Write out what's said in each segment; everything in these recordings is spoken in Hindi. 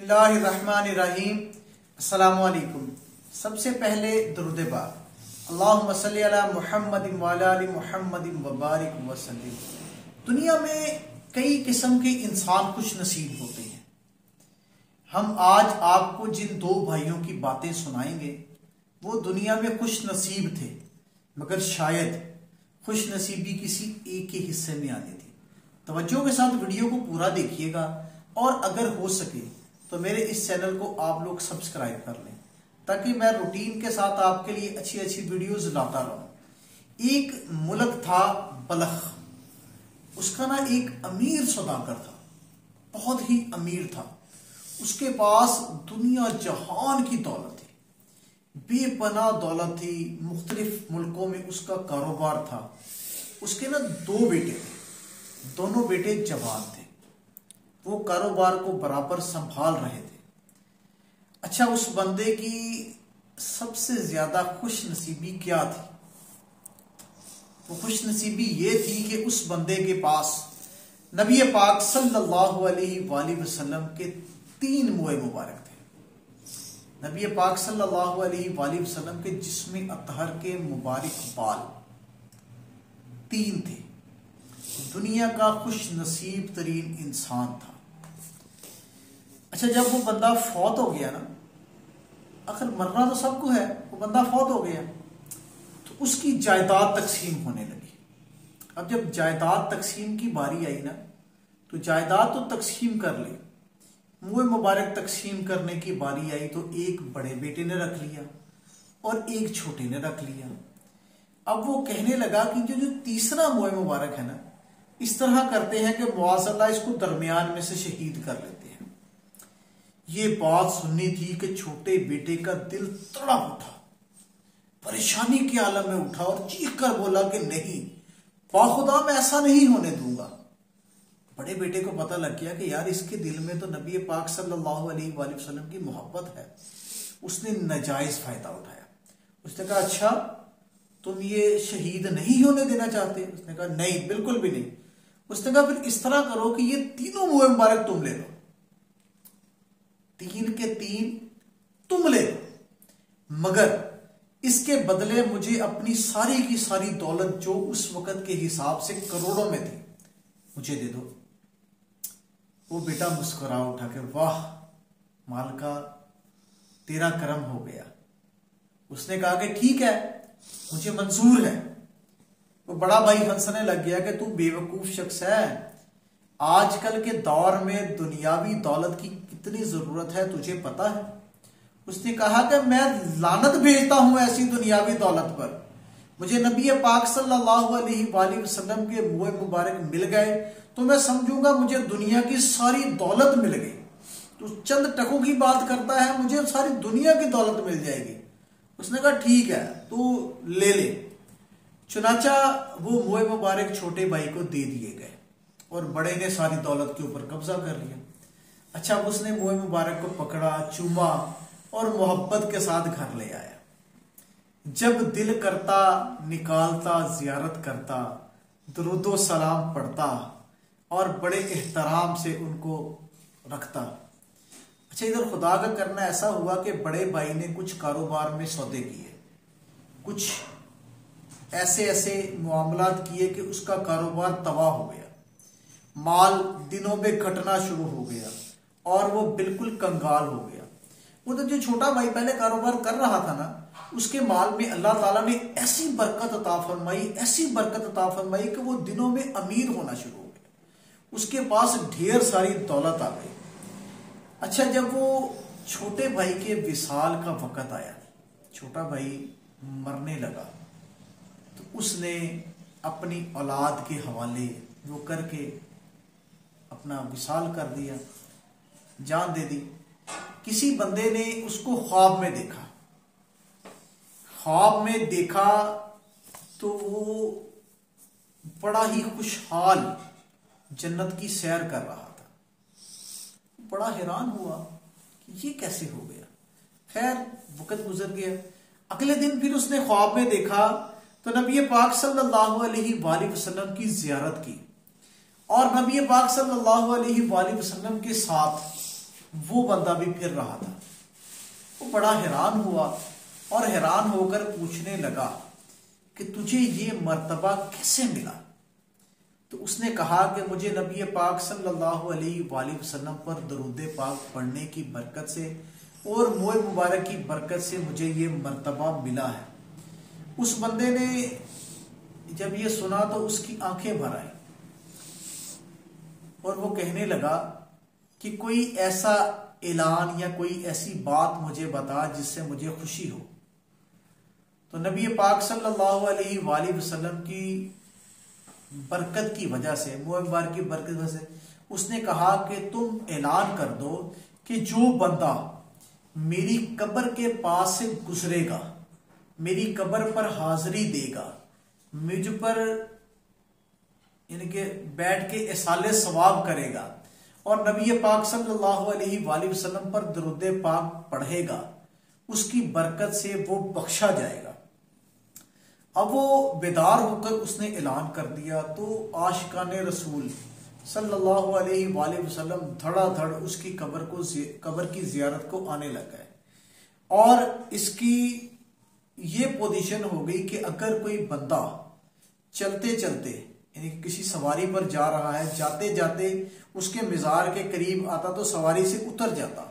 बिस्मिल्लाहिर्रहमानिर्रहीम। अस्सलामुअलैकुम। सबसे पहले दुरूद पाक अल्लाहुम्मा सल्ली अला मुहम्मदिन व अला आलि मुहम्मदिन व बारिक वसल्लिम। दुनिया में कई किस्म के इंसान खुश नसीब होते हैं। हम आज आपको जिन दो भाइयों की बातें सुनाएंगे वो दुनिया में खुश नसीब थे, मगर शायद खुश नसीबी किसी एक के हिस्से में आती थी। तवज्जो के साथ वीडियो को पूरा देखिएगा और अगर हो सके तो मेरे इस चैनल को आप लोग सब्सक्राइब कर लें ताकि मैं रूटीन के साथ आपके लिए अच्छी अच्छी वीडियोस लाता रहूं। एक मुल्क था बलख, उसका ना एक अमीर सौदागर था, बहुत ही अमीर था। उसके पास दुनिया जहान की दौलत थी, बेपनाह दौलत थी। मुख्तलिफ मुल्कों में उसका कारोबार था। उसके ना दो बेटे थे, दोनों बेटे जवान थे। वो कारोबार को बराबर संभाल रहे थे। अच्छा, उस बंदे की सबसे ज्यादा खुश नसीबी क्या थी? वो खुश नसीबी ये थी कि उस बंदे के पास नबी पाक सल्लल्लाहु अलैहि वसल्लम के 3 मुए मुबारक थे। नबी पाक सल्लल्लाहु अलैहि वसल्लम के जिस्म अतहर के मुबारक बाल 3 थे। दुनिया का खुश नसीब तरीन इंसान था। अच्छा, जब वो बंदा फौत हो गया ना, आखिर मरना तो सबको है, वो बंदा फौत हो गया तो उसकी जायदाद तकसीम होने लगी। अब जब जायदाद तकसीम की बारी आई ना, तो जायदाद तो तकसीम कर ली, मुए मुबारक तकसीम करने की बारी आई तो एक बड़े बेटे ने रख लिया और एक छोटे ने रख लिया। अब वो कहने लगा कि जो तीसरा मुए मुबारक है ना, इस तरह करते हैं कि मुआज़ल्लाह इसको दरमियान में से शहीद कर लेते हैं। ये बात सुननी थी कि छोटे बेटे का दिल तड़प उठा, परेशानी के आलम में उठा और चीख कर बोला कि नहीं, बाखुदा मैं ऐसा नहीं होने दूंगा। बड़े बेटे को पता लग गया कि यार इसके दिल में तो नबी पाक सल्लल्लाहु अलैहि वसल्लम की मोहब्बत है। उसने नाजायज फायदा उठाया। उसने कहा, अच्छा तुम ये शहीद नहीं होने देना चाहते? उसने कहा नहीं, बिल्कुल भी नहीं। उसने कहा फिर इस तरह करो कि ये तीनों मुए मुबारक तुम ले लो, 3 के 3 तुम ले लो, मगर इसके बदले मुझे अपनी सारी की सारी दौलत जो उस वक्त के हिसाब से करोड़ों में थी मुझे दे दो। वो बेटा मुस्कुरा उठा के वाह मालिका, तेरा करम हो गया। उसने कहा कि ठीक है, मुझे मंजूर है। वो बड़ा भाई हंसने लग गया कि तू बेवकूफ शख्स है, आजकल के दौर में दुनियावी दौलत की कितनी जरूरत है तुझे पता है? उसने कहा कि मैं लानत भेजता हूं ऐसी दुनियावी दौलत पर। मुझे नबी पाक सल्लल्लाहु अलैहि वसल्लम के मुए मुबारक मिल गए तो मैं समझूंगा मुझे दुनिया की सारी दौलत मिल गई। तो चंद टकों की बात करता है, मुझे सारी दुनिया की दौलत मिल जाएगी। उसने कहा ठीक है, तू ले ले। चुनाचा वो मुए मुबारक छोटे भाई को दे दिए गए और बड़े ने सारी दौलत के ऊपर कब्जा कर लिया। अच्छा, उसने मुए मुबारक को पकड़ा, चूमा और मोहब्बत के साथ घर ले आया। जब दिल करता निकालता, जियारत करता, दुरूदो सलाम पढ़ता और बड़े एहतराम से उनको रखता। अच्छा, इधर खुदा का करना ऐसा हुआ कि बड़े भाई ने कुछ कारोबार में सौदे किए, कुछ ऐसे ऐसे मामलात किए कि उसका कारोबार तबाह हो गया। माल दिनों में घटना शुरू हो गया और वो बिल्कुल कंगाल हो गया। वो तो जो छोटा भाई पहले कारोबार कर रहा था ना, उसके माल में अल्लाह ताला ने ऐसी बरकत अता फरमाई, ऐसी बरकत अता फरमाई कि वो दिनों में अमीर होना शुरू हो गया। उसके पास ढेर सारी दौलत आ गई। अच्छा, जब वो छोटे भाई के विसाल का वक़्त आया, छोटा भाई मरने लगा, तो उसने अपनी औलाद के हवाले वो करके अपना विसाल कर दिया, जान दे दी। किसी बंदे ने उसको ख्वाब में देखा। ख्वाब में देखा तो वो बड़ा ही खुशहाल जन्नत की सैर कर रहा था। बड़ा हैरान हुआ कि ये कैसे हो गया। खैर, वक्त गुजर गया। अगले दिन फिर उसने ख्वाब में देखा तो नबी पाक सल्लल्लाहु अलैहि वसल्लम की जियारत की और नबी पाक सल्लल्लाहु अलैहि वसल्लम के साथ वो बंदा भी फिर रहा था। वो बड़ा हैरान हुआ और हैरान होकर पूछने लगा कि तुझे ये मर्तबा कैसे मिला? तो उसने कहा कि मुझे नबी पाक सल्लल्लाहु अलैहि वसल्लम पर दरूद पाक पढ़ने की बरकत से और मोए मुबारक की बरकत से मुझे ये मर्तबा मिला है। उस बंदे ने जब ये सुना तो उसकी आंखें भर आई और वो कहने लगा कि कोई ऐसा ऐलान या कोई ऐसी बात मुझे बता जिससे मुझे खुशी हो। तो नबी पाक सल्लल्लाहु अलैहि वसल्लम की बरकत की वजह से, मुबारक की बरकत की वजह से उसने कहा कि तुम ऐलान कर दो कि जो बंदा मेरी कब्र के पास से गुजरेगा, मेरी कब्र पर हाजिरी देगा, मुझ पर यानी कि बैठ के इसाले सवाब करेगा और नबी पाक सल्लल्लाहु अलैहि वसल्लम पर दरूद पाक पढ़ेगा, उसकी बरकत से वो बख्शा जाएगा। अब वो बेदार होकर उसने ऐलान कर दिया तो आशिकाने रसूल सल्लल्लाहु अलैहि वसल्लम धड़ाधड़ उसकी कब्र की जियारत को आने लग गए। और इसकी ये पोजीशन हो गई कि अगर कोई बंदा चलते चलते यानी किसी सवारी पर जा रहा है, जाते जाते उसके मिज़ार के करीब आता तो सवारी से उतर जाता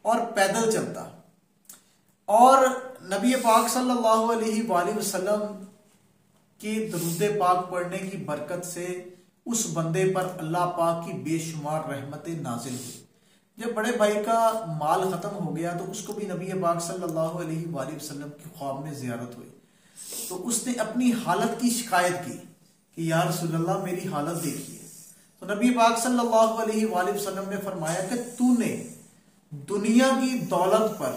और पैदल चलता। और नबी पाक सल्लल्लाहु अलैहि वसल्लम के दरूद पाक पढ़ने की बरकत से उस बंदे पर अल्लाह पाक की बेशुमार रहमतें नाजिल हुई। जब बड़े भाई का माल खत्म हो गया तो उसको भी नबी पाक सल्लल्लाहु अलैहि वसल्लम की ख्वाब में जियारत हुई। तो उसने अपनी हालत की शिकायत की कि या रसूलल्लाह मेरी हालत देखिए। तो नबी पाक सल्लल्लाहु अलैहि वसल्लम ने फरमाया कि तूने दुनिया की दौलत पर,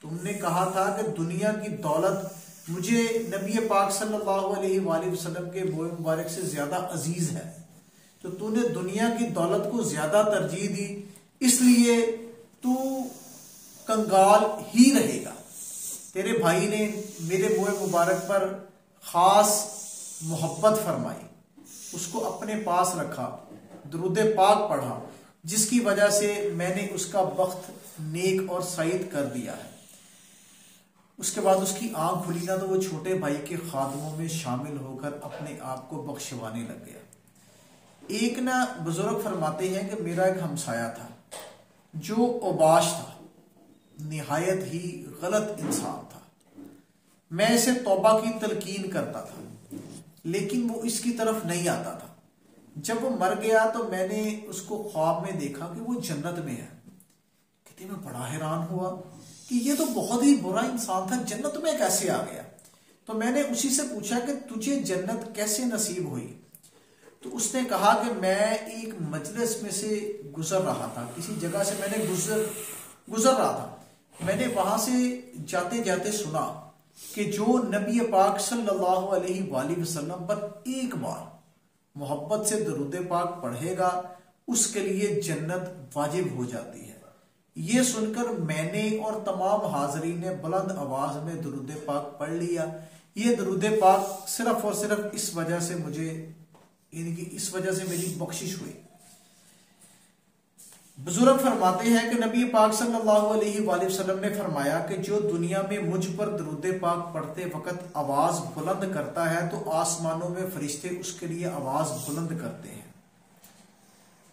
तुमने कहा था कि दुनिया की दौलत मुझे नबी पाक सल्लल्लाहु अलैहि वसल्लम के बोए मुबारक से ज्यादा अजीज है, तो तूने दुनिया की दौलत को ज्यादा तरजीह दी, इसलिए तू कंगाल ही रहेगा। तेरे भाई ने मेरे बोए मुबारक पर खास मोहब्बत फरमाई, उसको अपने पास रखा, दरूद पाक पढ़ा, जिसकी वजह से मैंने उसका बख्त नेक और सईद कर दिया है। उसके बाद उसकी आंख खुली ना तो वो छोटे भाई के खादमों में शामिल होकर अपने आप को बख्शवाने लग गया। एक ना बुजुर्ग फरमाते हैं कि मेरा एक हमसाया था जो ओबाश था, निहायत ही गलत इंसान था। मैं इसे तौबा की तलकीन करता था लेकिन वो इसकी तरफ नहीं आता था। जब वो मर गया तो मैंने उसको ख्वाब में देखा कि वो जन्नत में है। कहते मैं बड़ा हैरान हुआ कि ये तो बहुत ही बुरा इंसान था, जन्नत में कैसे आ गया। तो मैंने उसी से पूछा कि तुझे जन्नत कैसे नसीब हुई। तो उसने कहा कि मैं एक मजलिस में से गुजर रहा था, किसी जगह से मैंने गुजर रहा था। मैंने वहां से जाते जाते सुना कि जो नबी पाक सल्लल्लाहु अलैहि वसल्लम पर एक बार मोहब्बत से दरूद पाक पढ़ेगा उसके लिए जन्नत वाजिब हो जाती है। ये सुनकर मैंने और तमाम हाजरीन ने बुलंद आवाज में दरूद पाक पढ़ लिया। ये दरूद पाक सिर्फ और सिर्फ इस वजह से मुझे, यानी कि इस वजह से मेरी बख्शिश हुई। बुजुर्ग फरमाते हैं कि नबी पाक सल्लल्लाहु अलैहि वसल्लम ने फरमाया कि जो दुनिया में मुझ पर दरूद पाक पढ़ते वक्त आवाज बुलंद करता है तो आसमानों में फरिश्ते उसके लिए आवाज बुलंद करते हैं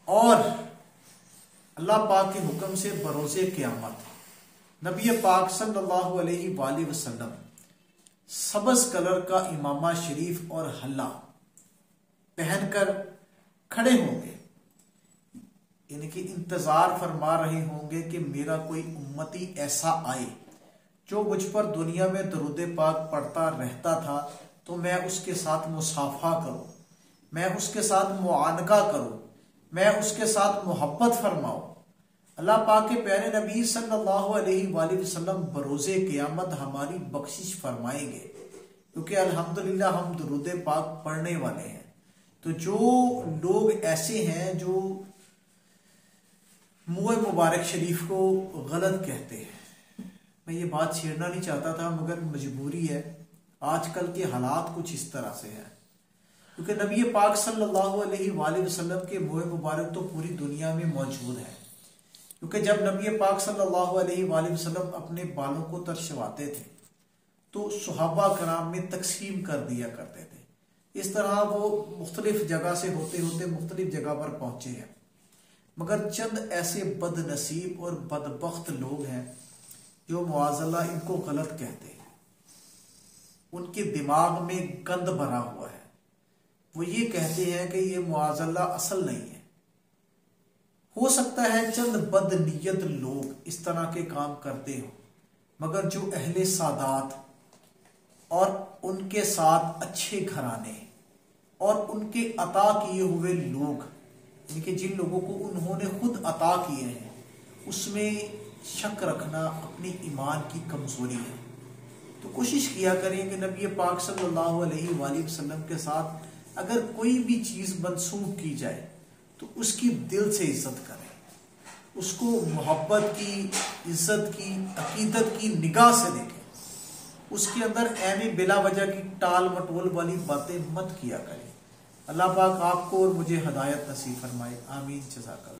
और अल्लाह पाक के हुक्म से बरोज़े क़यामत नबी पाक सल्लल्लाहु अलैहि वसल्लम सबज कलर का इमामा शरीफ और हल्ला पहनकर खड़े होंगे, यानी कि इंतजार फरमा रहे होंगे कि मेरा कोई उम्मती ऐसा आए जो मुझ पर दुनिया में दरूद पाक पढ़ता रहता था तो मैं उसके साथ मुसाफा करूं, मैं उसके साथ मुआनका करूं, मैं उसके साथ मोहब्बत फरमाऊं। अल्लाह पाक के प्यारे नबी सल्लल्लाहु अलैहि वसल्लम बरोज़े क़यामत हमारी बख्शिश फरमाएंगे क्योंकि अल्हम्दुलिल्लाह हम दरूद पाक पढ़ने वाले हैं। तो जो लोग ऐसे हैं जो मुए मुबारक शरीफ को गलत कहते हैं, मैं ये बात छेड़ना नहीं चाहता था मगर मजबूरी है, आजकल के हालात कुछ इस तरह से है। क्योंकि नबी पाक सल्लल्लाहु अलैहि वसल्लम के मुए मुबारक तो पूरी दुनिया में मौजूद है, क्योंकि जब नबी पाक सल्लल्लाहु अलैहि वसल्लम अपने बालों को तरशवाते थे तो सुहाबा कराम में तकसीम कर दिया करते थे। इस तरह वो मुख्तलिफ जगह से होते होते मुख्तलिफ जगह पर पहुंचे हैं। मगर चंद ऐसे बदनसीब और बदबख्त लोग हैं जो मुआज़ल्ला इनको गलत कहते हैं। उनके दिमाग में गंद भरा हुआ है। वो ये कहते हैं कि ये मुआज़ल्ला असल नहीं है। हो सकता है चंद बदनीयत लोग इस तरह के काम करते हो, मगर जो अहले सादात और उनके साथ अच्छे घराने और उनके अता किए हुए लोग, यानी कि जिन लोगों को उन्होंने खुद अता किए हैं, उसमें शक रखना अपनी ईमान की कमजोरी है। तो कोशिश किया करें कि नबी पाक सल्लल्लाहु अलैहि वसल्लम के साथ अगर कोई भी चीज़ मंसूब की जाए तो उसकी दिल से इज्जत करें, उसको मोहब्बत की, इज्जत की, अकीदत की निगाह से देखें। उसके अंदर ऐनी बिला वजह की टाल मटोल वाली बातें मत किया करें। अल्लाह पाक आपको और मुझे हदायत नसीब फरमाए। आमीन। जज़ाकल्लाह।